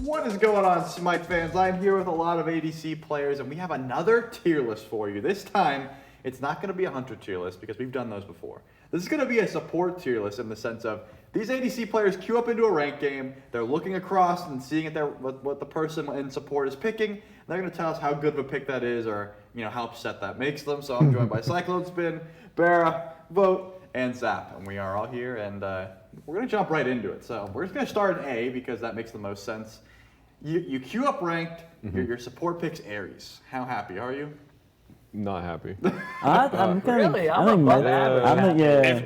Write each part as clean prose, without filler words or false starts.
What is going on, Smite fans? I'm here with a lot of ADC players, and we have another tier list for you. This time, it's not going to be a hunter tier list because we've done those before. This is going to be a support tier list in the sense of these ADC players queue up into a ranked game. They're looking across and seeing what the person in support is picking. And they're going to tell us how good of a pick that is, or how upset that makes them. So I'm joined by Cyclone Spin, Bara, Vote, and Zap, and we are all here, and we're going to jump right into it. So we're just going to start in A because that makes the most sense. You queue up ranked, your support picks Ares. How happy are you? Not happy. I'm kind of. Really? I'm above average.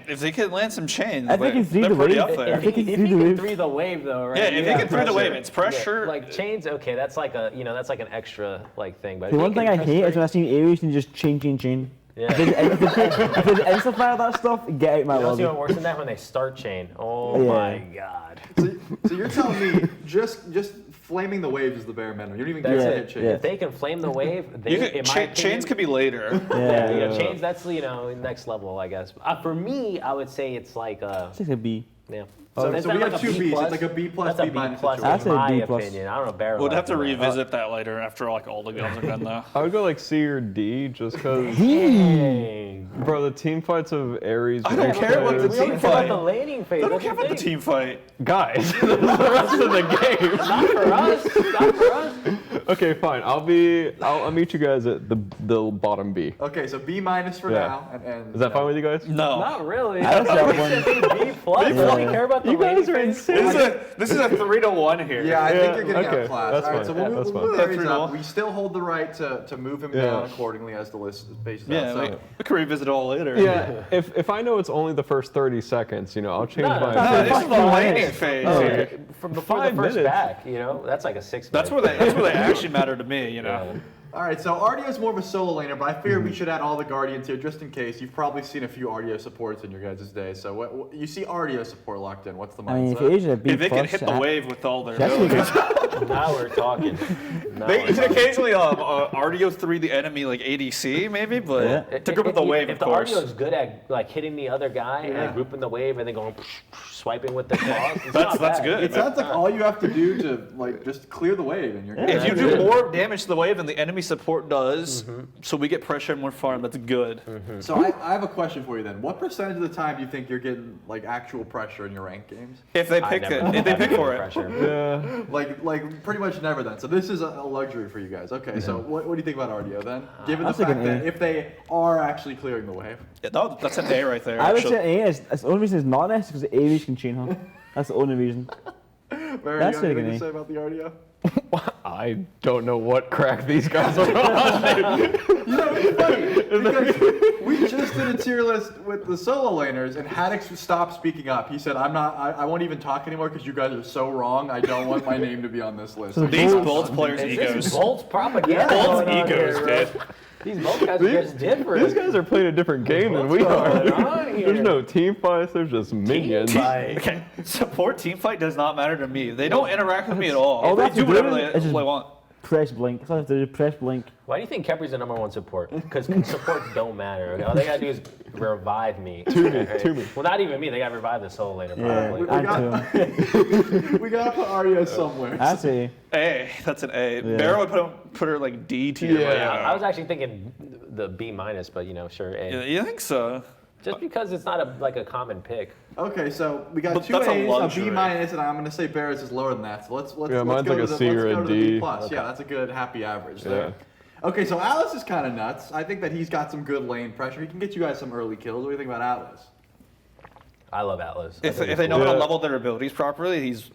If they could land some chains, I think it's they're pretty wave. up there. I think If he can three the wave though, right? Yeah, if he can three the wave, it's Yeah, pressure. like chains, okay, that's like a that's like an extra thing. But The if one he thing can I press hate is three- when I see Ares and just chain. Yeah. If there's instant fire that stuff, get out my You don't see lobby. what worse than that when they start chain. Oh Yeah. my god. So you're telling me just flaming the waves is the bare minimum. You don't even get That's to it. hit chains. If they can flame the wave, they in my opinion, Chains could be later. Yeah. chains. That's next level, I guess. For me, I would say it's like It's like a B. yeah. So Is we that have like two a B+? Bs. It's like a B plus, That's a B B minus plus, situation. I'd say in my B plus. opinion. I don't know. Barrel. We'll have to revisit that later after all the guns are done though. I would go like C or D just because, Dang. bro, the team fights of Ares. I don't care what the We don't team care about fight. the laning phase. I don't What care you about the think? team fight. Guys, the rest of the game. Not for us. Not for us. Okay, fine. I'll meet you guys at the bottom B. Okay, so B minus for Yeah. now. And Is that fine with you guys? No. Not really. I also We have should be B plus. B We only plus. care about the You guys laning are phase. insane. This is a 3-1 here. Yeah, I think Yeah, you're getting okay, outclassed. that's All right, fine. so we'll That's move fine. Ares That's up. real. We still hold the right to move him Yeah. down accordingly as the list paces Yeah, out. So, we can revisit it all later. Yeah, if I know it's only the first 30 seconds, I'll change No, my. No, this is the laning minutes. phase. From before the 5 first minutes. back, that's like a 6 That's minute. where they actually matter to me. all right, so Artio's more of a solo laner, but I figured we should add all the Guardians here just in case. You've probably seen a few Artio supports in your guys' day. So what you see Artio support locked in. What's the I mean, if mindset? Ares is a B If they can plus, hit the wave with all their that's really abilities. good. Now we're talking. Now They we're can talking. occasionally Artio 3 the enemy like ADC maybe, but Yeah. to grip with the wave, If of the course. Artio is good at hitting the other guy and Yeah. then grouping the wave and then going swiping with the claws, it's That's not bad. good. It sounds like all you have to do to just clear the wave, and you're good. If you That's do it. more damage to the wave than the enemy support does, so we get pressure and more farm, that's good. So I have a question for you then. What percentage of the time do you think you're getting like actual pressure in your ranked games? If they I pick never it, if they pick for it. pressure. Yeah. Like pretty much never then. So this is a luxury for you guys. Okay, so what do you think about Artio then? Given the I'll take fact an that A. if they are actually clearing the wave. Yeah, no, that's an A right there. I would actually. say A is. The only reason it's not S is because Ares can chain her. That's the only reason. Barry, That's you have anything taking to A. say about the Artio? I don't know what crack these guys are on. You know, it's funny because we just did a tier list with the solo laners, and Haddix stopped speaking up. He said, I won't even talk anymore because you guys are so wrong. I don't want my name to be on this list. So These Bolt- Bolt players' Is egos. this Bolt propaganda? Bolt's going on egos, here, bro? dude. These Bolt guys are just different. These guys are playing a different game than we What's are. going on here? There's no team fights. There's just minions. fight. Okay, support team fight does not matter to me. They don't interact with me at all. All they They have do to do whatever is they just- want. Press blink. That's all I have to do. Press blink. Why do you think Kepri's the #1 support? Because supports don't matter. Okay? All they gotta do is revive me. To me. Well, not even me. They gotta revive the solo later. Yeah, Probably. and two. We gotta put Artio somewhere. That's A. A, that's an A. Yeah. Barrow would put her like D tier. Yeah. I was actually thinking the B-, but sure A. Yeah, you think so? Just because it's not a common pick. Okay, so we got But two that's a A's, a luxury. B minus, and I'm gonna say Barris is lower than that. So let's Yeah, mine's go like to a C or let's a go to the B D. plus. Yeah, that's a good happy average there. Okay, so Atlas is kind of nuts. I think that he's got some good lane pressure. He can get you guys some early kills. What do you think about Atlas? I love Atlas. If they know how to level their abilities properly, he's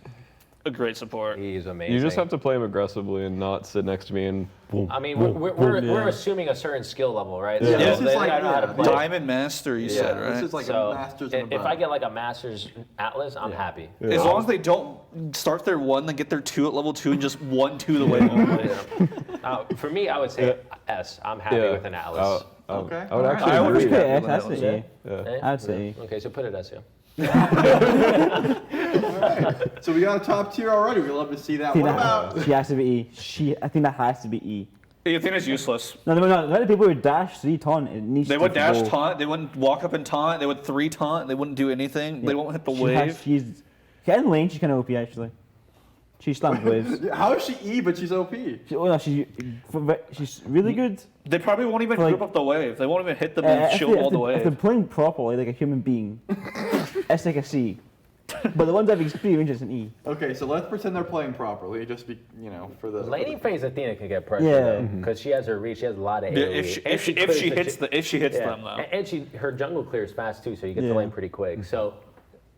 a great support. He's amazing. You just have to play him aggressively and not sit next to me and. Boom, I mean, boom, we're boom. assuming a certain skill level, right? Yeah, this is they like- gotta know how to yeah, play. Diamond Master, you said, right? This is like So a Masters if and above. I get like a Masters Atlas, I'm happy. As long as they don't start their 1, then get their 2 at level 2 and just 1-2 the way. For me, I would say S. I'm happy with an Atlas. Okay. I would Alright. actually I would agree. Put S. with That's that. the Yeah. A. I'd say A. Okay, so put it S, yeah. So we got a top tier already. We love to see that. I think What about? she has to be E. I think that has to be E. Athena's useless. No, not the people who dash 3 taunt. It needs They to would dash go. taunt. They wouldn't walk up and taunt. They would 3 taunt. They wouldn't do anything. They won't hit the wave. She's in lane. She's kind of OP actually. She slams waves. How is she E but she's OP? She's really good. They probably won't even Like- group up the wave. They won't even hit them and shield all the If they're wave. playing properly like a human being, it's like a C. But the ones I've experienced is an E. Okay, so let's pretend they're playing properly. Just be, for the Laning phase, Athena can get pressure Yeah. though, because she has her reach. She has a lot of Yeah, AoE. if And she clears the hits shit- them though. And her jungle clears fast too, so you get the Yeah. lane pretty quick. So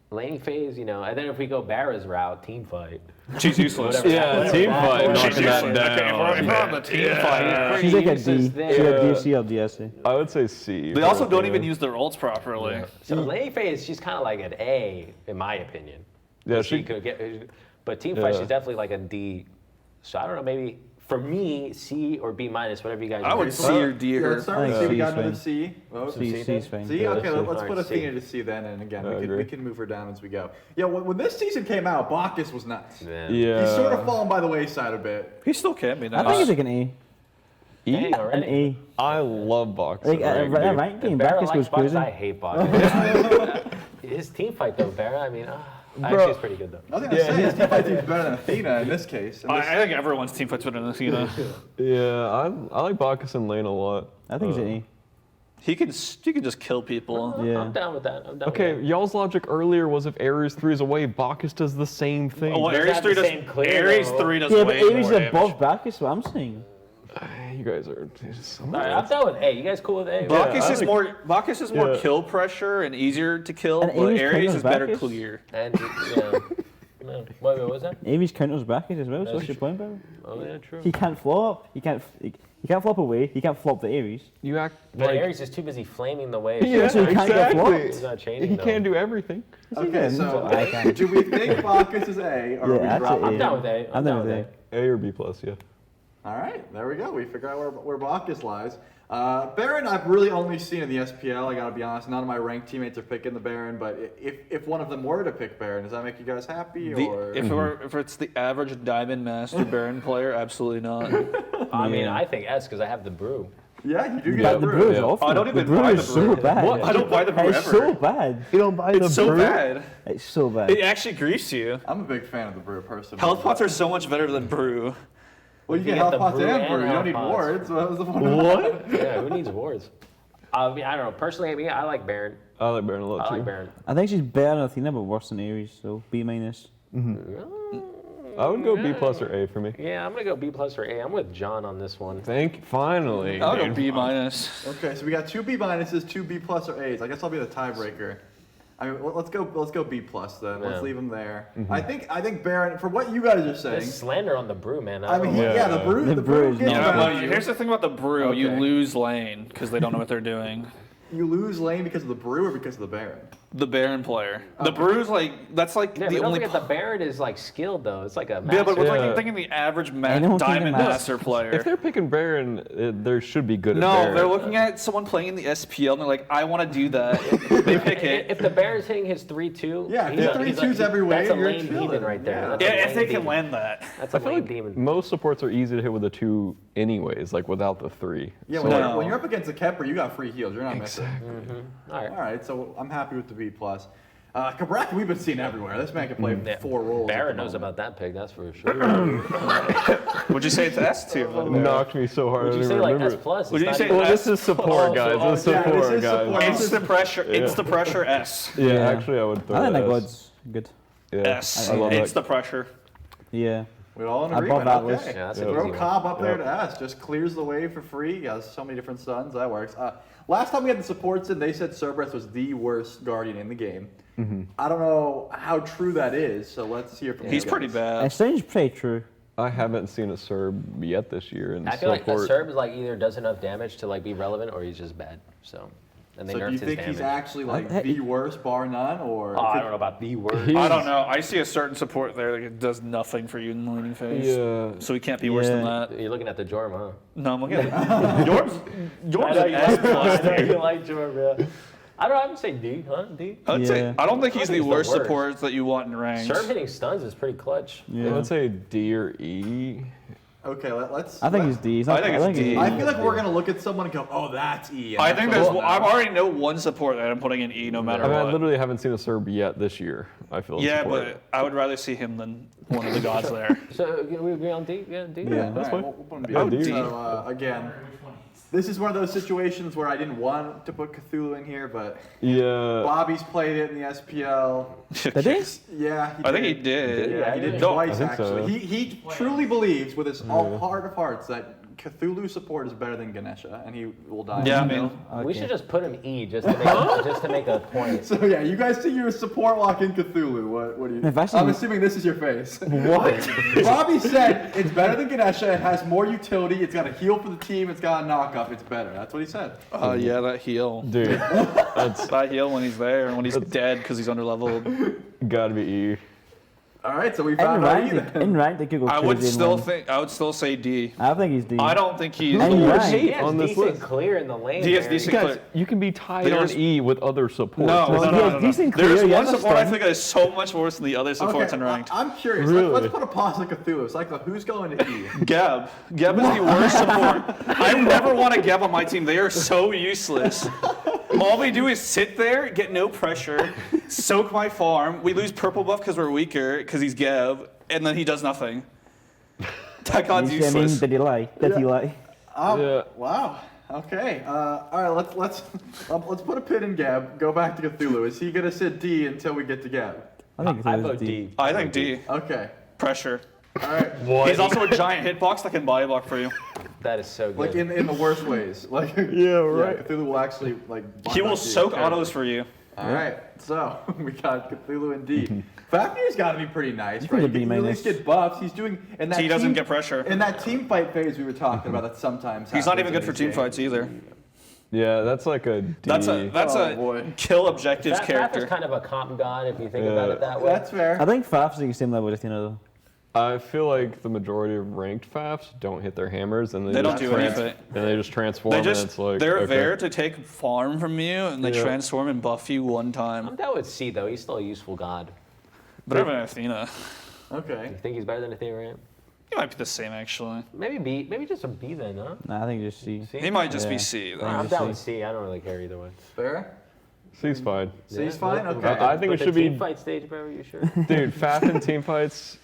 laning phase, and then if we go Barra's route, team fight. She's useless. Whatever. Yeah, team fight, She's knocking that useless. Okay, down. if we're on the team fight. She's like a useless D. there. She's a DC or DSC. I would say C. They also don't even use their ults properly. So laning phase, she's kind of like an A, in my opinion. Yeah, she she. could get, but team fight, Yeah. she's definitely like a D. So I don't know, maybe for me, C or B minus, whatever you guys. I would do. C or D Yeah, her. let's start with I C. think We got C's another fine. C. Oh, C's fine. C. Yeah, Okay, C. let's put Alright, C. Athena to C then, and again, I we agree. can move her down as we go. Yeah, when this season came out, Bacchus was nuts. Yeah. Yeah. He's sort of fallen by the wayside a bit. He still can be I nice. think it's like an A. Dang, An already. A. I love boxing. Like a rank game, Barra Bacchus likes goes Bucks, crazy. I hate Bucks. His team fight though, Barra. I mean, actually, it's pretty good though. I was gonna say his team fight team's better than Athena in this case. In this- I think everyone's team fights better than Athena. Yeah, I like Bacchus and Lane a lot. I think it's an A. He can just kill people. Yeah. I'm down with that. Okay, y'all's logic earlier was if Ares 3 is away, Bacchus does the same thing. Oh, well, Doesn't Ares have 3 the does. same clear, Ares though. 3 does Yeah, but way Ares is more damage. above Bacchus, what I'm saying. You guys are. All right, I'm down with A. You guys cool with A? Bacchus I is think- more Yeah. kill pressure and easier to kill, And but Ares Ares counters is better Bacchus? clear. And yeah. No. Wait, what was that? Ares counters Bacchus as well, so That's what's your point, Barry? Oh yeah, true. He can't flop. He can't flop away. He can't flop the Ares. You act But like. Ares is too busy flaming the wave. Yeah, so he can't get exactly. flopped. He's not changing. He though. can't do everything. Okay, so I can. do we think Bacchus is A, or Yeah, are we that's dropping? A. I'm down with A. I'm down with A. A or B plus, yeah. All right, there we go. We figure out where Bacchus lies. Baron, I've really only seen in the SPL. I gotta be honest. None of my ranked teammates are picking the Baron, but if one of them were to pick Baron, does that make you guys happy? Or If it's the average Diamond Master Baron player, absolutely not. I mean, Yeah. I think S because I have the brew. yeah, you do But get the a brew is Yeah. awful. I don't the even brew buy is the so brew. bad. What? I don't buy the brew It's ever. so bad. You don't buy It's so bad. It's so bad. It actually griefs you. I'm a big fan of the brew personally. Health pots are so much better than brew. Well, you You get get health the pots brew and and brew. You don't health need pots. wards. So that was the one. What? Yeah, who needs wards? I mean, I don't know. Personally, I like Baron. I like Baron a lot I too. like Baron. I think she's better than Athena, but worse than Ares, so B minus. I would go B plus or A for me. Yeah, I'm gonna go B plus or A. I'm with John on this one. Finally. I'll go dude. B minus. Okay, so we got 2 B minuses, 2 B plus or A's. I guess I'll be the tiebreaker. I mean, let's go B plus then. Let's Yeah. leave him there. I think Baron, for what you guys are saying. There's slander on the brew, man. I mean, don't know. yeah, the brew, The the brew brew is gets not Yeah, back well, to you. here's the thing about the brew. You Okay. lose lane because they don't know what they're doing. You lose lane because of the brew or because of the Baron. The Baron player. The brew's that's like Yeah, the but don't only. forget the Baron is like skilled though. It's like a Yeah, but master. we're like Yeah. thinking the average Anyone can Diamond get master. Master player. If they're picking Baron, there should be good at No, Baron. they're looking at someone playing in the SPL and they're like, I want to do that. They pick it. If the Baron's hitting his 3-2, Yeah, he's if a- three he's a- twos every way, that's a you're lane chilling. demon right there. Yeah. That's a Yeah, if lane they can demon. land that. That's a I feel lane like demon. most supports are easy to hit with a 2 anyways, like without the 3. Yeah, So, when you're up against a Kepler, you got free heals. You're not missing. All right. All right, so I'm happy with the B plus. Cabrac, we've been seeing everywhere. This man can play Yeah. 4 roles. at Baron the knows moment. about that pick, that's for sure. Would you say it's S tier? knocked me so hard. Would I you didn't say like remember S it. plus? Would It's you not say even- Well, this is support, Oh, guys. so- This is yeah, this support, is guys. support. It's the pressure. It's the pressure S. Yeah, Yeah. actually, I would throw I think that that S. god's good. Yeah. S. I love It's that. the pressure. Yeah. We're all in Above agreement. that Okay. list. Yeah, that's an Yeah. easy Throw one. Cobb up there Yep. to S. Just clears the way for free. He has so many different stuns. That works. Last time we had the supports in, they said Cerberus was the worst Guardian in the game. I don't know how true that is, so let's hear from He's you pretty guys. bad. It sounds pretty true. I haven't seen a Serb yet this year in I feel like a support. Serb is like either does enough damage to like be relevant or he's just bad. So, and they So nerfed do you his think damage. he's actually like I- the worst bar none, or Oh, I don't know about the word. I don't know. I see a certain support there that does nothing for you in the laning phase. Yeah. So he can't be worse than Yeah. that. You're looking at the Jorm, huh? No, I'm looking at yours. Yours I is know S plus. I know you like Jorm, yeah. I don't know, I would say D, huh? D? I'd say, Yeah. I don't think he's I the think he's the worst worst. support that you want in ranks. Serb hitting stuns is pretty clutch. I would say D or E. Okay, let's. I think he's D. He's not, I think it's D. I feel like we're gonna look at someone and go, "Oh, that's E." and I that's think what there's. I'm I at. already know one support that I'm putting in E no matter I mean, I what. literally haven't seen a Serb yet this year. I feel. in Yeah, support. but I would rather see him than one of the gods there. So we agree on D? Yeah, D? Yeah. All right, we'll put him B. Yeah, D. So again, this is one of those situations where I didn't want to put Cthulhu in here, but yeah. Bobby's played it in the SPL. Did he? Yeah, I think he did. Yeah, he did No, twice I think so. actually. He truly believes with his all heart of hearts that Cthulhu support is better than Ganesha, and he will die. Yeah, I on the mean, hill. We should just put him E just to make a point. So yeah, you guys see your support lock in Cthulhu. What do you? If I see- I'm assuming this is your face. What? Bobby said it's better than Ganesha. It has more utility. It's got a heal for the team. It's got a knock up. It's better. That's what he said. yeah, that heal. Dude, that's That heal when he's there and when he's dead because he's underleveled. gotta be E. All right, so we In found out rank, either. in rank, they could go I would crazy and still win. think. I would still say D. I think he's D. I don't think he's And the you're worst. right. He has On this decent list. clear in the lane. He has there. decent Guys, clear. you can be tied There's- on E with other supports. No, Well, no, he no, has no, no. decent There's clear, one yeah, support I that's think that is so much worse than the other supports in ranked. I'm curious. Really? Let's put a pause on Cthulhu. Cyclo, who's going to E? Geb. Geb is the worst support. I never want a Geb on my team. They are so useless. All we do is sit there, get no pressure, soak my farm. We lose purple buff because we're weaker, because he's Geb, and then he does nothing. That god's You see what I mean? useless. Did he lie? Did he lie? Yeah. Wow. Okay. All right. Let's put a pin in Gab. Go back to Cthulhu. Is he gonna sit D until we get to Gab? I think I Cthulhu's vote D. I think D. Okay. Pressure. All right. He's also a giant hitbox that can body block for you. That is so good. Like in the worst ways. Like Yeah, right. Cthulhu will actually like. He will block you. soak autos for you. All right. So we got Cthulhu and D. Fafnir's got to be pretty nice, He's right? a He B can at minus. least get buffs. He's doing and that He doesn't team- get pressure. In that team fight phase we were talking about, that sometimes. He's not happens even in good for these team games. fights either. Yeah, that's like a D. That's a Oh, boy. kill objectives Faf is character. kind of a comp god if you think Yeah. about it that way. That's fair. I think Faf's the same level as Athena though. I feel like the majority of ranked FAFs don't hit their hammers and They don't just do trans- anything. And they just transform They and just it's like they're okay. there to take farm from you and they Yeah. transform and buff you one I'm time. down with C though. He's still a useful god. Better than Athena. Okay. You think he's better than Ethereum? He might be the same actually. Maybe B. Maybe just a B then, huh? Nah, I think just C. C? He might just Yeah. be C. though. I'm just down C. with C. I don't really care either way. Fair. C's fine. C's Yeah, fine? but- Okay. I think but it should the be team fight stage, bro. Are you sure? dude, FAF and team fights.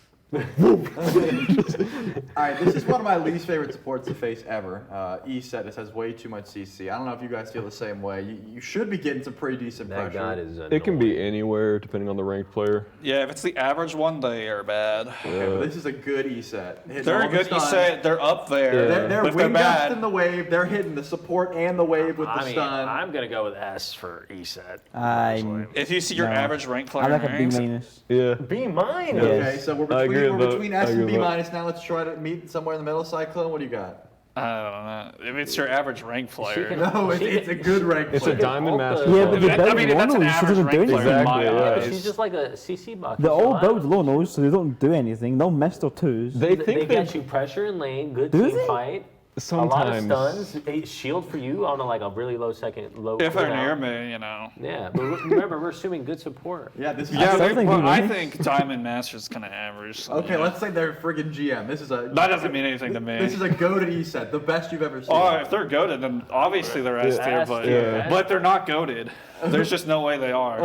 All right, this is one of my least favorite supports to face ever. E-set, it has way too much CC. I don't know if you guys feel the same way. You should be getting some pretty decent That pressure. god is. It can be anywhere depending on the ranked player. Yeah, if it's the average one, they are bad. Okay, but this is a good E-set. Hitting They're all a the good stun. E-set. They're up there. Yeah. They're But if they're wing dust in bad, the wave. They're hitting the support and the wave with the I mean, stun. I'm gonna go with S for ESET. I'm if you see your No. average rank player I like a B ranks, minus. Yeah. B minus. Yeah. Okay, so we're I agree between, with we're between that. S I and agree B with that. minus now. Let's try to meet somewhere in the middle. Cyclone, what do you got? I don't know. If it's your average rank player. can- No, it's a good rank It's player. a diamond master. Yeah, but the I build mean, if that's low an nose, so it average doesn't do rank player in anything. my Exactly, yeah. eyes. She's just like a CC bucket. They're all so I- build low nose, so they don't do anything. They'll miss their twos. They They think get that you pressure in lane, good Do team they? fight. sometimes. A lot of stuns, a shield for you on a really low low. If they're near cooldown. me, you know. Yeah, but remember we're assuming good support. Yeah, this is Yeah, still think well, B I minus. think Diamond Master's kind of average. So, Okay, yeah. let's say they're friggin' GM. This is a That doesn't mean anything to me. This is a goated E-set, the best you've ever seen. Oh, if they're goaded, then obviously they're S tier, S but tier. but they're not goaded. There's just no way they are.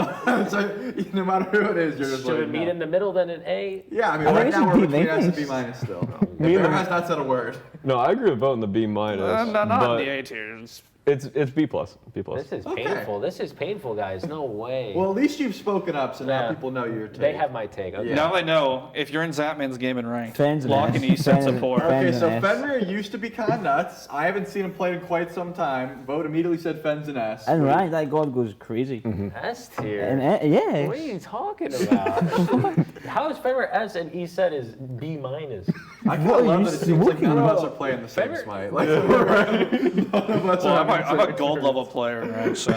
So no matter who it is, you're just Should we like, meet no. in the middle then an A? Yeah, I mean, I right think now it's we're B between S and B minus. minus still. Me and Bear the- has not said a word. No, I agree with voting the B minus. Not but in the A tiers. it's B plus. B plus. This is Okay. painful. This is painful, guys. No way. Well, at least you've spoken up, so now Yeah. people know your take. they have my take. Okay. Yeah. Now they know if you're in Zapman's game and ranked, Fans and lock S. and E-set Fans and- support. Fans Okay, and so S. Fenrir used to be kind of nuts. I haven't seen him play in quite some time. Vote immediately said Fens and S. And right, that god goes crazy. S tier. And yeah. What are you talking about? How is Fenrir S and ESET is B minus? I kind What of are love you that it seems like none of us Whoa. are playing the same Fenrir- smite. Like, none of us Well, are I'm having a the same gold level experience. player in ranked, so.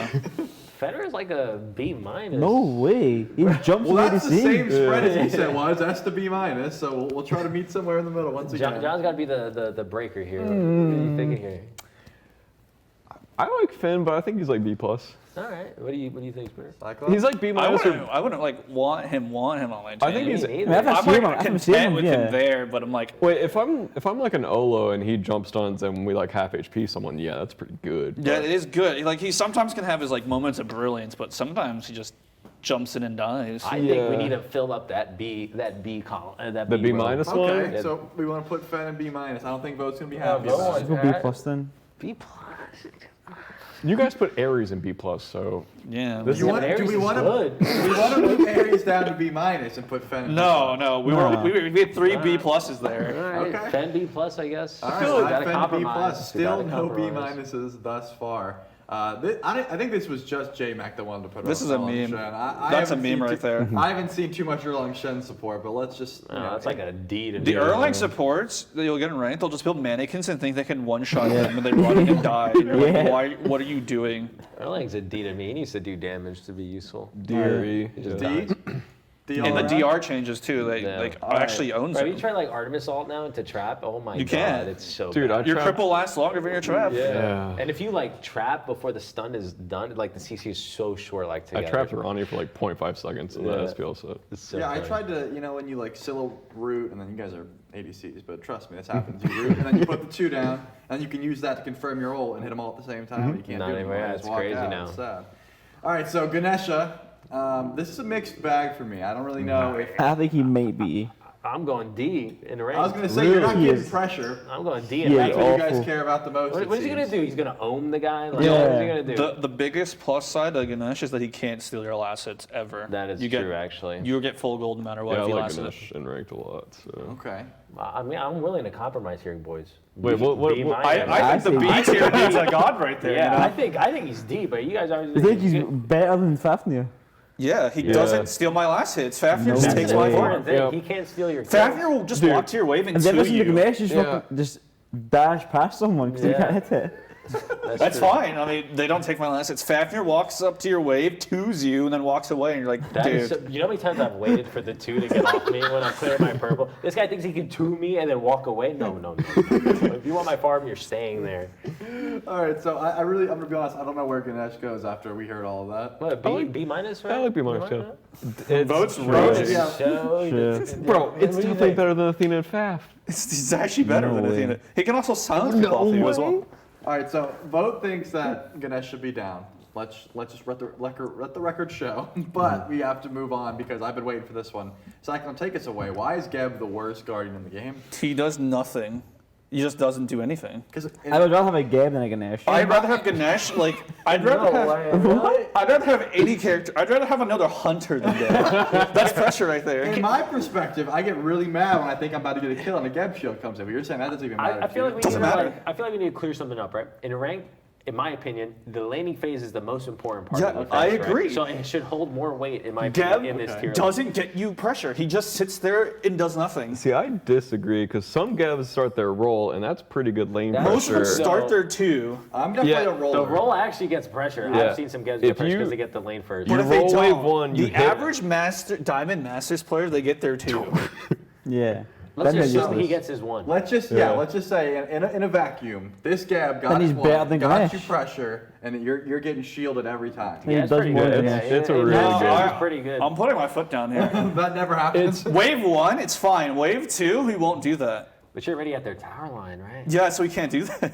Fenrir is like a B minus. No way. He jumps Well, from that's the ADC. same spread as he said was, S to B minus, so we'll try to meet somewhere in the middle once again. John's got to be the breaker here. What are you thinking here? I like Finn, but I think he's like B+. All right. What do you think, Spirit? Cyclops? He's like B-. I wouldn't like want him on my team. I think he's. I mean, I've I'm seen like him. I've seen content him. with Yeah. him there, but I'm like, Wait, if I'm like an Olo and he jump stuns and we like half HP someone, yeah, that's pretty good. yeah, it is good. Like he sometimes can have his like moments of brilliance, but sometimes he just jumps in and dies. I think we Yeah. need to fill up that B column. That The B- row. one. Okay, Yeah. so we want to put Fen in B-. I don't think Vote's going to be Yeah, happy Vote about wants it. We'll Alright. B+ then. B+. You guys put Ares in B+, so Yeah. This You is- want, do we Ares want is to good. we want to move Ares down to B- and put Fen in No, B+. no, No. we had 3 B pluses there. All right. Okay. Fen B+, I guess. All right, We so gotta Fen B+. compromise. Still We gotta no B- compromise. thus far. I think this was just J-Mac that wanted to put This on is a Erlang meme. Shen. That's a haven't meme seen right there. I haven't seen too much Erlang Shen support, but let's just. No, that's like a D to The D. Erlang supports that you'll get in ranked, they'll just build mannequins and think they can one-shot them when they run and die. And you're Yeah. like, why? What are you doing? Erlang's a D to me. He needs to do damage to be useful. D or E. He just yeah. dies. D And the all DR around? changes too. They Yeah. like Alright. actually owns Bro, have you them. tried like Artemis ult now into trap? Oh my You god, can. it's so Dude, bad. I Your tried- cripple lasts longer than your trap. Yeah. And if you like trap before the stun is done, like the CC is so short, like I together. trapped Ronnie for like 0.5 seconds in the Yeah. SPL set. It's so Yeah, I funny. tried to, when you like silo root, and then you guys are ADCs, but trust me, this happens. You root, and then you put the 2 down, and you can use that to confirm your ult and hit them all at the same time. You can't Not do it anymore, anymore. yeah, You it's just walk crazy out. now. It's sad. All right, so Ganesha, this is a mixed bag for me. I don't really know if. I think he may be. I'm going D in range. I was gonna say you're not Really? getting Yes. pressure. I'm going D in Yeah, range. That's what you guys awful. care about the most. What is he gonna seems. do? He's gonna own the guy? Like, Yeah. What is he gonna do? The biggest plus side of Ganesh is that he can't steal your last hits ever. That is you get, true, actually. You get full gold no matter what Yeah, I if you like last hit. Ganesh and ranked a lot. So. Okay. I mean, I'm willing to compromise here, boys. Wait, what? B what- minus. I think the B I tier means a god right there. Yeah, you know? I think he's D, but you guys are. I think he's better than Fafnir. Yeah, he Yeah. doesn't steal my last hits. Fafnir just No. takes the my important farm. thing. Yeah. He can't steal your. Fafnir will just Dude. walk to your wave and And then two listen to you. Ganesh just, Yeah. just dash past someone because he Yeah. can't hit it. That's true. fine. I mean, they don't take my last hits. Fafnir walks up to your wave, twos you, and then walks away, and you're like, That dude. is so, you know how many times I've waited for the 2 to get off me when I'm clearing my purple? This guy thinks he can 2 me and then walk away? No. If you want my farm, you're staying there. All right, so I'm gonna be honest. I don't know where Ganesh goes after we heard all of that. What, B minus, right? I like B minus too. It's Votes Votes, raging. yeah. Bro, it's What do you definitely think? better than Athena and Faf. It's actually better No than way. Athena. He can also silence people off you as well. All right, so Vote thinks that Ganesh should be down. Let's just let the record show. But we have to move on because I've been waiting for this one. Cyclone, take us away. Why is Geb the worst guardian in the game? He does nothing. He just doesn't do anything. Because I would rather have a Gab than a Ganesh. I'd rather have Ganesh, I'd rather have any character. I'd rather have another hunter than Geb. That's pressure right there. in my perspective, I get really mad when I think I'm about to get a kill and a Geb shield comes in. But you're saying that doesn't even matter. I to feel you. like we need Doesn't to matter. I feel like we need to clear something up, right? In rank, in my opinion, the laning phase is the most important part Yeah, of the phase, I right? agree. So it should hold more weight in my Geb opinion in this tier. doesn't get you pressure. He just sits there and does nothing. See, I disagree because some Gavs start their roll, and that's pretty good lane That's Most of them pressure. So- start there too. I'm definitely Yeah, a roller. The roll actually gets pressure. Yeah. I've seen some guys If get pressure you- because they get the lane first. You But if they roll wave don't, one, you the hit- average Diamond Masters player, they get there too. Yeah. Let's Then just they're assume he useless. gets his 1. Let's just Yeah. let's just say in a vacuum, this Gab got Then his he's one, better than got Ganesh. you pressure, and you're getting shielded every time. He Yeah, it's does pretty more good. than Yeah, Ganesh. it's a really No, good. I- pretty good. I'm putting my foot down here. That never happens. Wave 1, it's fine. Wave 2, he won't do that. But you're already at their tower line, right? Yeah, so he can't do that.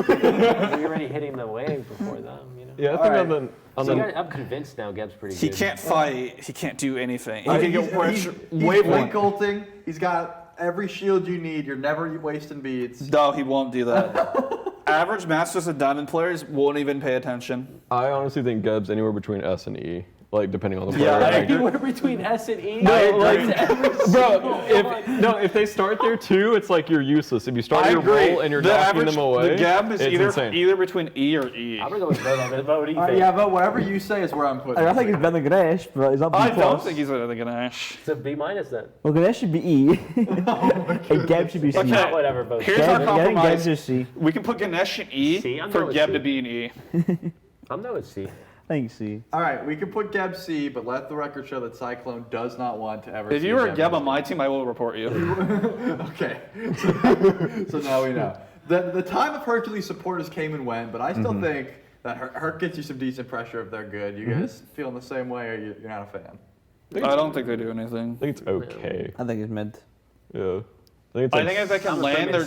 You're already hitting the wave before them, you know? Yeah, I think Alright. on So the I'm convinced now Geb's pretty He good. can't fight. He can't do anything. He He's- can get he's pressure. he's Wave 1. blink ulting. He's got every shield you need. You're never wasting beads. No, he won't do that. Average Masters and Diamond players won't even pay attention. I honestly think Geb's anywhere between S and E, like depending on the Yeah, player. I Like, agree. Anywhere between S and E. No, That's like- every Bro, single one. if they start there too, it's like you're useless. If you start I your agree. roll and you're the knocking average, them away, the gap is it's insane. either between E or E. I'm gonna go with Vote on this. Vote, what do you think? Yeah, but whatever you say is where I'm putting. I think he's better than Ganesh, but he's not B+. I don't think he's better than Ganesh. It's a B minus then. Well, Ganesh should be E. And Gab should be C. Okay. Not whatever, Vote. Here's our Gab compromise. should C. We can put Ganesh in E C, I'm for going with Geb C. to be in E. I'm no with C. I think C. All right, we can put Geb C, but let the record show that Cyclone does not want to ever. If see you were Geb Geb in on my team, I will report you. Okay, so now we know. The time of Hercules supporters came and went, but I still think That Herc gets you some decent pressure if they're good. You guys feeling the same way, or you're not a fan? I don't think they do anything. I think it's okay. I think it's mid. Yeah. I I think if they can land their,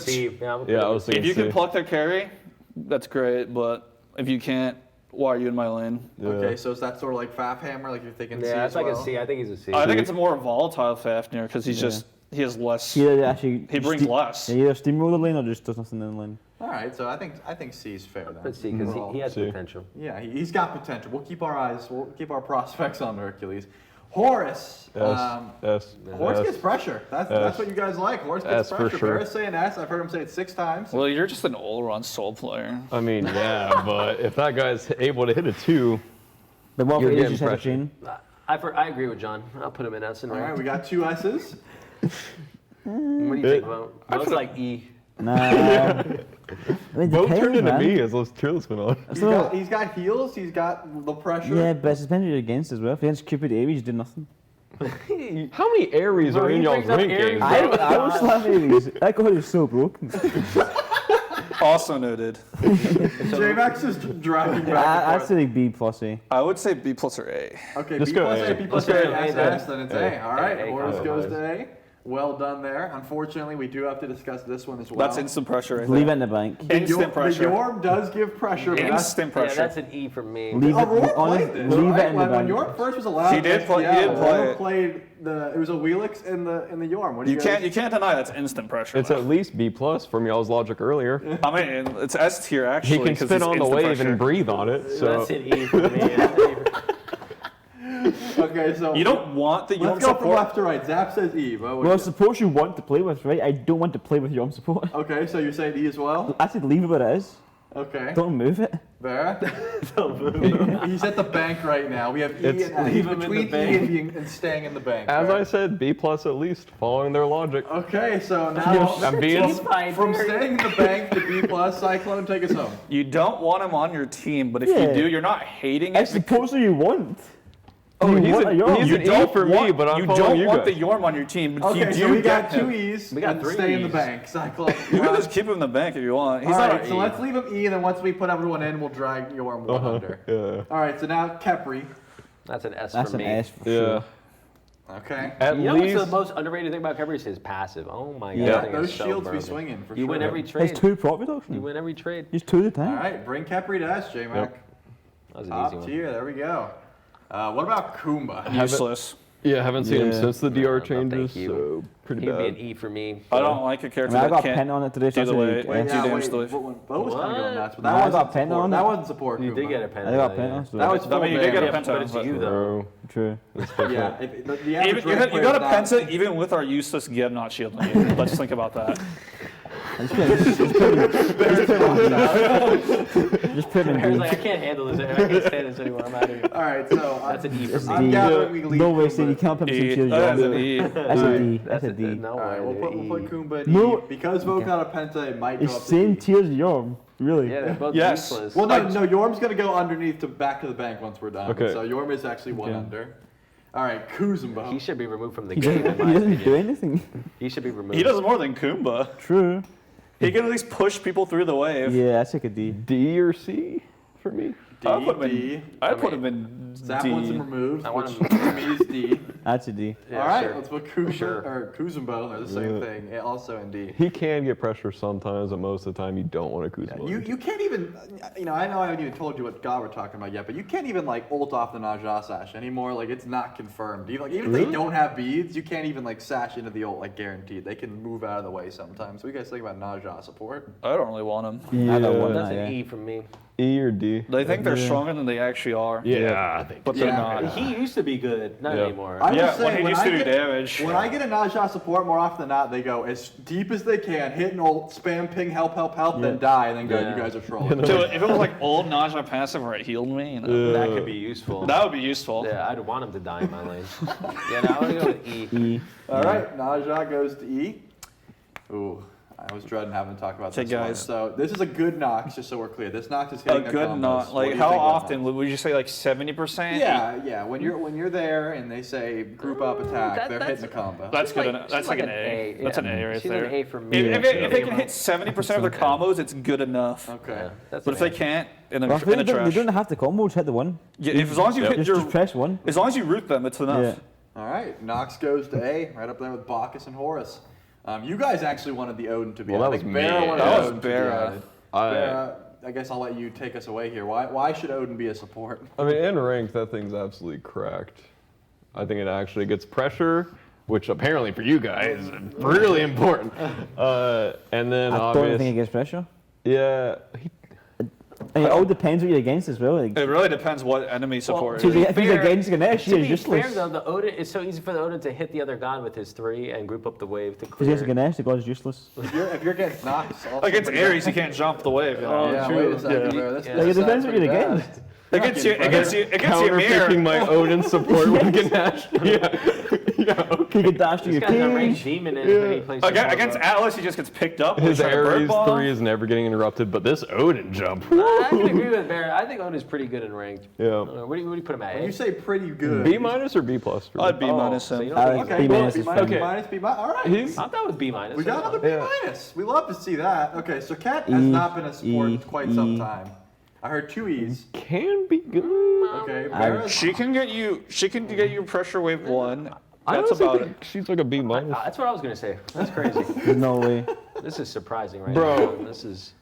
Yeah, I was thinking if you can C. pluck their carry, that's great. But if you can't, why are you in my lane? Yeah. Okay, so is that sort of like Fafhammer, like you're thinking C Yeah, as that's like well? a C. I think he's a C. I think it's a more volatile Fafnir because he's just he has less. He actually. He brings less. Yeah, either steamroll the lane or just does nothing in the lane. All right, so I think C is fair then. Let's see, because Overall. he has C. potential. Yeah, he's got potential. We'll keep our prospects on Hercules. Horus. S. Horus S. gets pressure. That's S. what you guys like. Horus gets S for pressure. sure. Barrett's saying S. I've heard him say it 6 times. Well, you're just an all-around soul player. I mean, yeah, but if that guy's able to hit a 2, The one You're for getting just has a pressure. chain. I agree with John. I'll put him in S and All right, we got 2 S's. What do you think, Mo? Mo's like E. Nah. I mean, Bo depends, turned into man. me as those cheerleaders went on. He's got heals. He's got the pressure. Yeah, but it's depending you're against as well. If you're against Cupid Aries, you do nothing. How many Aries Bro, are he in y'all's brings up ranking? Aries. I was slamming Aries. That god is so broken. Also noted. J-Max is dragging back I'd and say forth. like B plus A. I would say B plus or A. Okay, Let's B go plus A. A, B plus Let's A, go A S, then. S, then it's A. All right, A Horus goes compromise. to A. Well done there. Unfortunately, we do have to discuss this one as well. That's instant pressure. Right Leave there. it in the bank. Instant pressure. The Yorm does give pressure, but that's Instant Yeah, pressure. that's an E for me. Leave it, Aurora honest, played this, leave right? it in the When bank. Yorm first was allowed, He did play- he SPL, did play Aurora it. played it was a Wheelix in the Yorm. What do You guys- can't deny that's instant pressure. It's at least B plus from y'all's logic earlier. I mean, it's S tier actually. He can 'cause spin it's on the instant wave pressure. and breathe on it. So That's an E for me. Okay, so You don't want the Yorm let's go from support. left to right. Zap says E. But Well, support you want to play with, right? I don't want to play with Yorm support. okay, so you're saying E as well? I said leave it where it is. Okay. Don't move it. Vera? He's at the bank right now. We have E It's- and leave he's him in the between bank. E and, and staying in the bank. as Vera. I said, B plus at least, following their logic. Okay, so now I'm being from staying in the bank to B plus, Cyclone, take us home. You don't want him on your team, but if Yeah. you do, you're not hating I it. suppose you want. Oh, You he's want a Yorm. he's You an E don't for me, want- but I'm you following don't you want guys. the Yorm on your team, but Okay, you so do we got get 2 him. E's. We got and 3 stay in the E's. bank. Cyclone. You can just keep him in the bank if you want. He's All not right, an so E. let's leave him E, and then once we put everyone in, we'll drag Yorm one under. Yeah. All right, so now Kepri. That's an S That's for an me. S for Yeah. sure. Okay. At You know what's the least. most underrated thing about Kepri is his passive. Oh my god, Yeah. that thing Those is so shields be broken. swinging for You sure. win every It's trade. 2 prop reduction. You win every trade. Just 2 at a All time. right, bring Kepri to S, J-Mac. Yep. That was an Top easy one. tier, there we go. What about Kumba? Useless. Yeah, haven't seen him Yeah. since the DR No, thank changes, you. so pretty He'd be bad. an E for me. I don't like a I character mean, I that got can't. pen on it today, so do I the way- said Wait, do damage wait, to life. Bo was kind of going nuts, but that Nah, I wasn't got pen support. on That it. wasn't support. You did Kumba. get a pen. I got pen on, so That was I full mean, you did get a damage. penta, but it's but- you though. Bro. True. Yeah, if, the Even, average you rank got player a is not- penta even with our useless Geb not shielding you. Let's think about that. Just put him in Harry's D. like, I can't handle this. I can't stand this anymore. I'm out of here. All right, so That's an E for I'm me. gathering we leave No way, Kumba. Steve, you can't put him in E. shield. That's an E. That's a D. That's a a D. No All right, way, we'll dude. put Kumba at No. E. Because Bo got a penta, it might go It's up to same E. tier as Yorm. Really. Yeah, they're both Yes. useless. Well, no, Yorm's going to go underneath to back to the bank once we're done. Okay. So Yorm is actually one Okay. under. All right, Kuzumbo. He should be removed from the He game, doesn't, in he my doesn't do opinion. anything. He should be removed. He does more than Kumba. True. He can at least push people through the wave. Yeah, that's like a D. D or C for me? I'd put him in. D. I'd put him in Zap D. wants him removed, I want which him- for me is D. That's a D. Yeah, All right, sure. let's put Kuzumbo, Sure. or Kuzumbo, they're the same Yeah. thing, also in D. He can get pressure sometimes, but most of the time you don't want to Kuzma. You can't even, I know I haven't even told you what God we're talking about yet, but you can't even like ult off the Najah sash anymore. Like it's not confirmed. Even if they don't have beads, you can't even like sash into the ult like guaranteed. They can move out of the way sometimes. What do you guys think about Najah support? I don't really want him. I don't want That's that, an yeah. E from me. E or D? They think they're stronger than they actually are. Yeah, I think. But they're Yeah. not. He used to be good, not Yeah. anymore. I would Yeah, say when he used to do get- damage. When I get a Najah support, more often than not, they go as deep as they can, hit an ult, spam ping, help, then die, and then go, Yeah. you guys are trolling. Dude, if it was like old Najah passive where it healed me, you know, That could be useful. that would be useful. Yeah, I'd want him to die in my lane. Yeah, now I'm gonna go with E. E. All right, Najah goes to E. Ooh. I was dreading having to talk about Okay, this one. guys. So this is a good Nox, just so we're clear. This Nox is hitting A good combos. knot. What do Like you how think about often Nox? would you say like 70%? Yeah. When you're there and they say group up attack, they're hitting the combo. That's good. Like- That's she's like like an an A. A, That's an yeah. A right She's there. an A for me. If they can hit 70% of their combos, it's good enough. Okay. Yeah, that's But an if they A. can't, in a, Well, I in think a they trash. don't have to combo, just hit the one. Yeah, if, as long as you hit Just your, press one. as long as you root them, it's enough. Yeah. All right. Nox goes to A, right up there with Bacchus and Horus. You guys actually wanted the Odin to be Well, added. that I think was me. Barra wanted That was Odin to be Barra. added. I Barra, I guess I'll let you take us away here. Why should Odin be a support? mean, in ranked, that thing's absolutely cracked. I think it actually gets pressure, which apparently for you guys is really important. And then I don't think obviously, it gets pressure. yeah, And it all depends what you're against as well. Like, It really depends what enemy support so is. if he's fair- against Ganesha, To he's be useless. fair though, the Odin it's so easy for the Odin to hit the other god with his 3 and group up the wave to If he's against clear. Ganesha, the god's useless. If you're against Nox, also Against pretty Ares, you can't jump the wave. Yeah, wait a second, Barra. This Yeah. Like, it sounds depends what pretty you're bad. against. Against Ymir. counterpicking my Odin support with Ganesh. Yeah, okay. He can dash to This your guy's a range cage. demon and when he plays Against support. Atlas, he just gets picked up. His trying to bird Ares ball. 3 is never getting interrupted, but this Odin jump. I can agree with Barrett. I think Odin's pretty good in ranked. Yeah. What do you put him at? When A? you say pretty good. B minus or B plus? for I'd me? B minus so him. you don't think Okay, B well, minus B is minus, fine. B minus, B minus. All right. He's I thought it was B minus. We got That's another B Yeah. minus. We love to see that. Okay, so Cat has not been a support in quite some time. I heard 2 E's. can be good. Okay, I- Barra's She can get you. She can get you pressure wave 1. I That's honestly about think it. she's like a B minus. That's what I was gonna say. That's crazy. There's no way. This is surprising right Bro. now. This is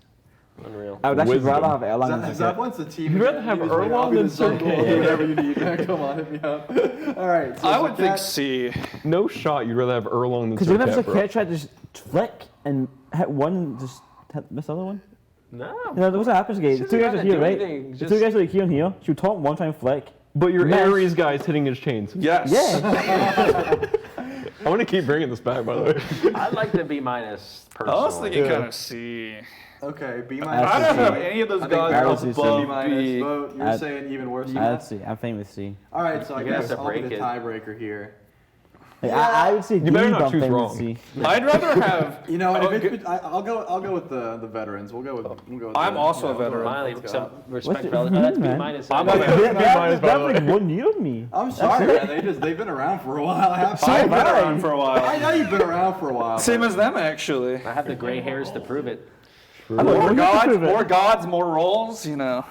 unreal. I would actually Wisdom. rather have Erlang than Is Circuit. that once the team? You'd rather have I'll be Erlang the than jungle, Circuit. I'll do whatever you need. Come on, hit me up. All right. So I would think Cat- C. No shot. You'd rather have Erlang than Because even if Circuit, bro. Circuit tried to just flick and hit one and just hit miss the other one. No. You know, that's what happens, guys. The She two guys doesn't are here, have to right? do anything, The just- two guys are like here and here. She'll taunt one, try and flick. But your Miss. Ares guy's hitting his chains. Yes. Yeah. I want to keep bringing this back, by the way. I like the B minus I was personally. thinking Yeah. kind of C. Okay, B That's minus. I don't C. have any of those I think guys Barrels is B above minus. B. Vote. You're I'd- saying even worse than I'd that. see. I'm fine with C. All right, so I You're gonna guess have to I'll be break the it. tiebreaker here. Like, I would say D, better but not I'm choose fine with wrong. C. I'd rather have. You know, Oh, if it's, I'll go with the veterans. We'll go with. I'm also a we'll go with- veteran. Finally, let's some go. respect What's for it others. That's B mean, man? minus. I'm a They veteran. have like 1 year of me. I'm sorry, man. They've been around for a while. I've been around for a I while. know you've been around for a while. Same but- as them, actually. I have the gray hairs to prove it. More gods, more roles. You know.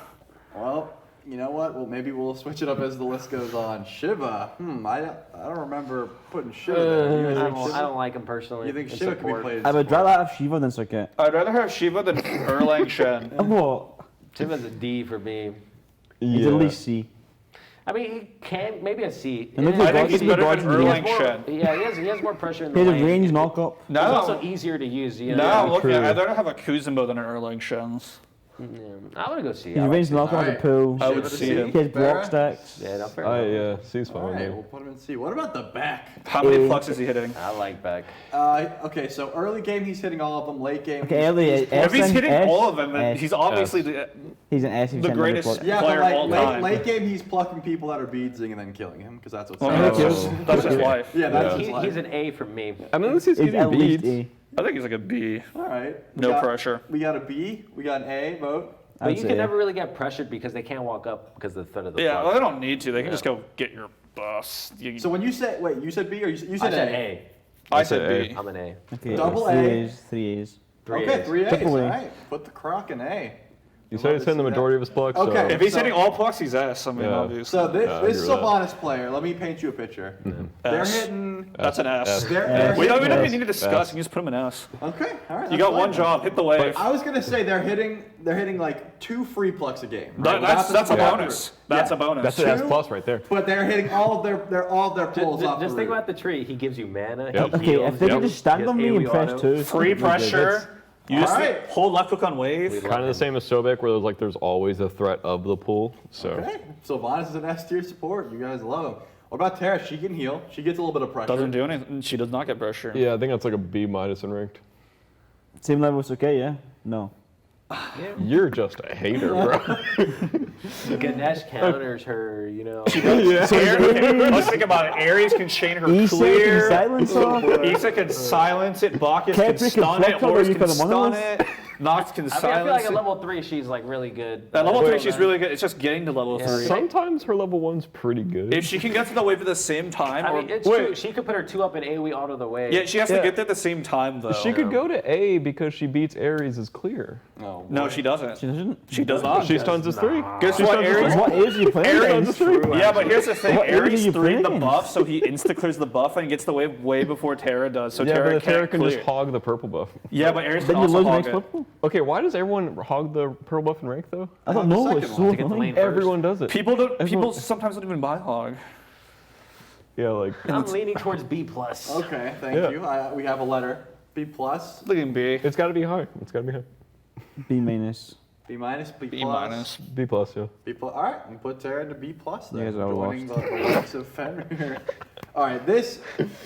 Well, you know what? Well, maybe we'll switch it up as the list goes on. Shiva. I don't remember putting Shiva there. You guys think I Shiva? don't like him personally. You think in Shiva can be support. played as I would support? rather have Shiva than Circuit. I'd rather have Shiva than Erlang Shen. What? Shiva's a D for me. He's at least C. I mean, he can maybe a C. And look Yeah, at I think he's God's- better God's than in the he has Erlang more- Shen. Yeah, he has more pressure in the He has a lane. range knockup. He's No, also easier to use. You know? now look, True. I'd rather have a Kuzenbo than an Erlang Shen's. Yeah, I want to go C. He's I a like range C. knockup, has a Alright. pull. I would Shiva to see C. him. He has block Barra? stacks. Yeah, no, fair I enough. C's fine All with right, me. we'll put him in C. What about the back? How many flux is he hitting? I like Beck. Okay, so early game he's hitting all of them. Late game. Okay, early he's- S If he's and hitting S, all of them, then S. he's obviously the. He's an S. He's the sent greatest- block. Yeah, player but of all like time. late game he's plucking people that are beadsing and then killing him because that's what's. Well, happening. that's his life. Yeah, that's He, his life. he's an A from me. I mean, unless he's He's getting at least beats. A. I think he's like a B. All right. No pressure. We got a B. We got an A. Vote. But I'd you say can A. never really get pressured because they can't walk up because of the threat of the Yeah, block. well, they don't need to. They can just go get your bus. So when you say wait, you said B or you I said said A? A. I said B. I'm an A. Okay, Double three A. A's, 3 A's. Three Okay, A's. 3 A's. Triple All A. right. Put the croc in A. You said he's hitting the majority of his plucks. Okay. So. If he's So- hitting all plucks, he's S. I mean, Yeah. obviously. So this, Yeah, I this agree with Sylvanas player, let me paint you a picture. They're S. hitting. That's an S. They're We don't hitting- even need to discuss. You can just put him in S. Okay, all right. You that's got fine one then. job. Hit the wave. I was gonna say they're hitting like 2 free plucks a game. That- Right? that's a Without the- bonus. That's Yeah. a bonus. That's an S Two- plus right there. But they're hitting all of their pulls off Just the think root. about the tree. He gives you mana. Yep. He Okay, heals, if they Yep. could just stand He has on me and AoE press auto. 2. Free pressure. You just Alright. hold left click on wave. Kind of the same as Sobek, where there's always a threat of the pool. So Okay, Sylvanas is an S tier support. You guys love him. What about Tara? She can heal. She gets a little bit of pressure. Doesn't do anything. She does not get pressure. yeah, I think that's like a B minus in ranked. Same level as okay, yeah? No. You're just a hater, bro. Ganesh counters her, you know. Let's think about it. Ares can chain her Issa can clear. silence her. Isa can silence it. Bacchus can Kepri can stun it. flex her Horus when you can put him on stun the it. Nox can I feel silence like at it. level 3, she's like really good. At level 3, she's really good. It's just getting to level 3. Sometimes her level 1's pretty good. If she can get to the wave at the same time, I mean, it's true. She could put her 2 up in AoE auto the wave. yeah, she has to get there at the same time though. She could go to A because she beats Ares' clear. Oh, No, boy. she doesn't. She doesn't. She does not. She stuns his 3. Guess what, Ares? What is he playing against? Yeah, but here's the thing. What area Ares are you 3'd playing the against? buff, so he insta-clears the buff and gets the wave way before Terra does. So Yeah, Terra but Terra can't can clear. just hog the purple buff. Yeah, but Ares Then can you also lose the hog next it. purple? Okay, why does everyone hog the purple buff in rank though? I don't the know. second It's one. so To get the lane annoying. first. Everyone does it. People sometimes don't even buy hog. Yeah, like I'm leaning towards B+. Okay, thank Yeah. you. We have a letter. B plus, Look at B. it's got to be high. It's got to be high. B minus. B minus, B plus. B minus. B plus, yeah. B plus. All right, we put Terra into B plus then. You guys are all joining the likes of Fenrir. All right, this.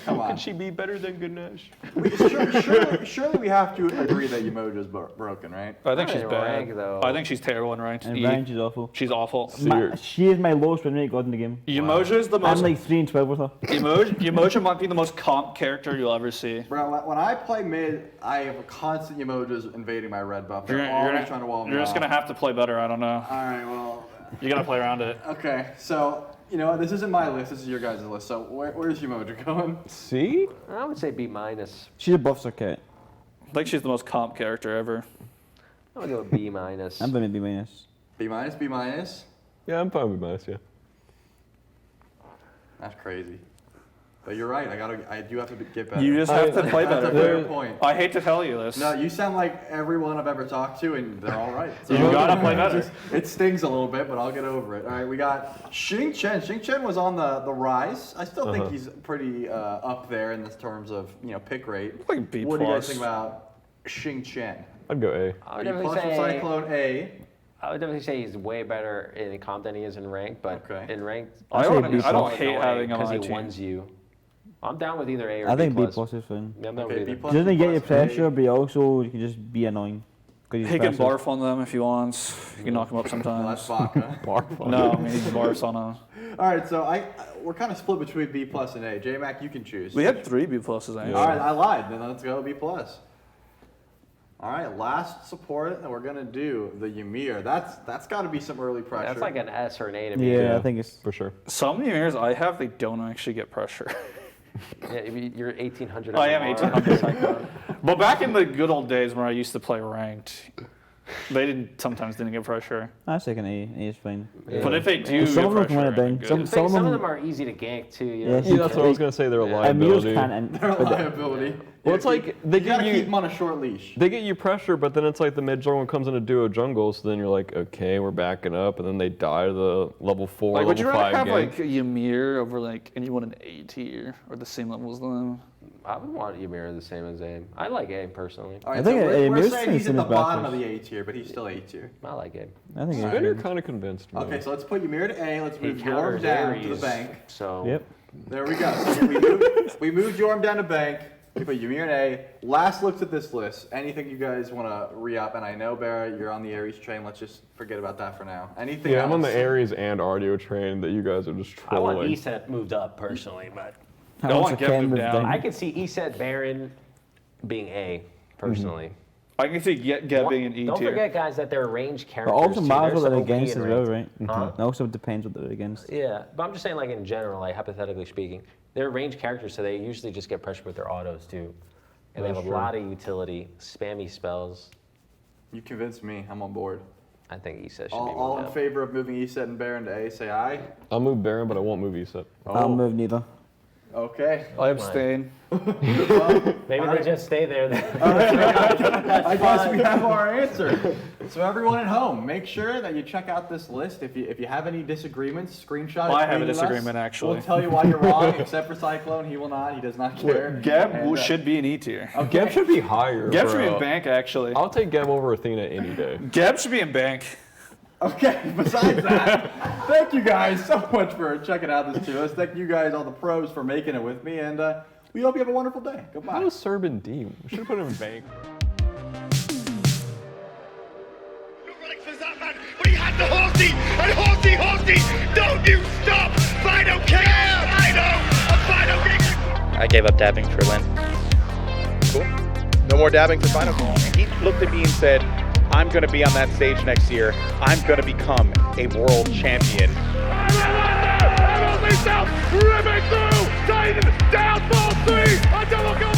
Come on. Could she be better than Ganesh? Surely we have to agree that Umoja's broken, right? I think Not she's in bad. rank, though. I think she's terrible in ranked. And E. range is awful. She's awful. She is my lowest win rate god in the game. Umoja is the I'm most. like 3 and 12 with her. Umoja might be the most comp character you'll ever see. Bro, when I play mid, I have constant Umojas invading my red buff. They're You're always trying to wall me just off. gonna have to play better. I don't know. All right, well. You gotta play around it. Okay, so, you know what? This isn't my list. This is your guys' list. So where's Umoja going? See? I would say B-. She's a buff circuit. I think she's the most comp character ever. I would go B-. I'm going to B minus. B minus, B minus? Yeah, I'm fine with minus, yeah. That's crazy. But you're right. I do have to get better. You just have to play That's a better. fair point. I hate to tell you this. No, you sound like everyone I've ever talked to, and they're all right. So You gotta play better. It stings a little bit, but I'll get over it. All right, we got Xing Chen. Xing Chen was on the rise. I still think he's pretty up there in this terms of pick rate. Like B+. What do you guys think about Xing Chen? I'd go A. I Are would you definitely plus from say Cyclone A? I would definitely say he's way better in comp than he is in rank, but Okay. in rank, I say don't B+. hate having him because on he my team. wins you. I'm down with either A or I think B+. B plus is fine. Yeah, I'm down Okay, with B either. plus. She doesn't B get you plus, pressure, A. but also you can just be annoying. 'Cause he's He can passive. barf on them if he wants. You can knock him up Well, sometimes. that's vodka. No, I mean he barfs on them. All right, so we're kind of split between B plus and A. J Mac, you can choose. We had 3 B pluses. Yeah. All right, I lied. Then let's go B plus. All right, last support that we're gonna do the Ymir. That's got to be some early pressure. That's like an S or an A to me. Yeah, I think it's. For sure. Some Ymirs I have, they don't actually get pressure. Yeah, you're 1800. I am MMR. 1800 Cyclone. But back in the good old days when I used to play ranked, they sometimes didn't get pressure. I say an A. A is fine. Yeah. But if they do Some get of them can win pressure, it down. good. Some- The thing, of some of them- them are easy to gank too. You know? Yes, Yeah, that's what I was gonna say. They're a Emirs liability. can and They're a liability. Well, it's like they you gotta give keep you them on a short leash. they get you pressure, but then it's like the mid jungle comes in to do a jungle, so then you're like, okay, we're backing up, and then they die to the level 4, Like, would you level rather 5 have gank. like a Ymir over like anyone in A tier or the same level as them? I would want Ymir the same as A. I like A personally. All right, I think so we're Emir's saying he's at in the his bottom backwards. of the A tier, but he's still A tier. I like A. I think Then you're it's kind of convinced. Me. Okay, so let's put Ymir to A. Let's He move Yorm counters down to the Ares, bank. So Yep. There we go. So we moved Yorm down to bank. We put Ymir in A. Last looks at this list. Anything you guys want to re-up? And I know, Barrett, you're on the Ares train. Let's just forget about that for now. Anything Yeah, else? I'm on the Ares and Artio train that you guys are just I want trolling. ESET moved up personally, but I Don't want want to Geb Ken moved with down. them. I could see ESET Baron being A personally. I can see Geb being an E Don't tier. forget, guys, that they're range But characters. also too. matters There's what they're OP against in as well, range. right? Huh? It also depends what they're against. Yeah, but I'm just saying, like in general, like hypothetically speaking, they're range characters, so they usually just get pressure with their autos too, and they have That's a true. lot of utility, spammy spells. You convinced me. I'm on board. I think ESET should be All moved in up. favor of moving Eset and Baron to A, say aye. I'll move Baron, but I won't move ESET. I'll move neither. Okay. I abstain. Maybe they just stay there. Then. I guess we have our answer. So everyone at home, make sure that you check out this list. If you have any disagreements, screenshot it. I have a tweet at us. disagreement, actually. We'll tell you why you're wrong, except for Cyclone. He will not. He does not care. Geb And, should be an E tier. Geb should be higher. Geb should be bro. in bank, actually. I'll take Geb over Athena any day. Geb should be in bank. Okay, besides that, thank you guys so much for checking out this to us. Thank you guys, all the pros, for making it with me. And we hope you have a wonderful day. Goodbye. How was Serban D? We should have put him in bank. for that man, but he had the horsey, and horsey, don't you stop! Fido King, Fido King! I gave up dabbing for Lynn. Cool. No more dabbing for Final Call. He looked at me and said, I'm going to be on that stage next year. I'm going to become a world champion. Ripping through! Titan down 4-3! A double goal!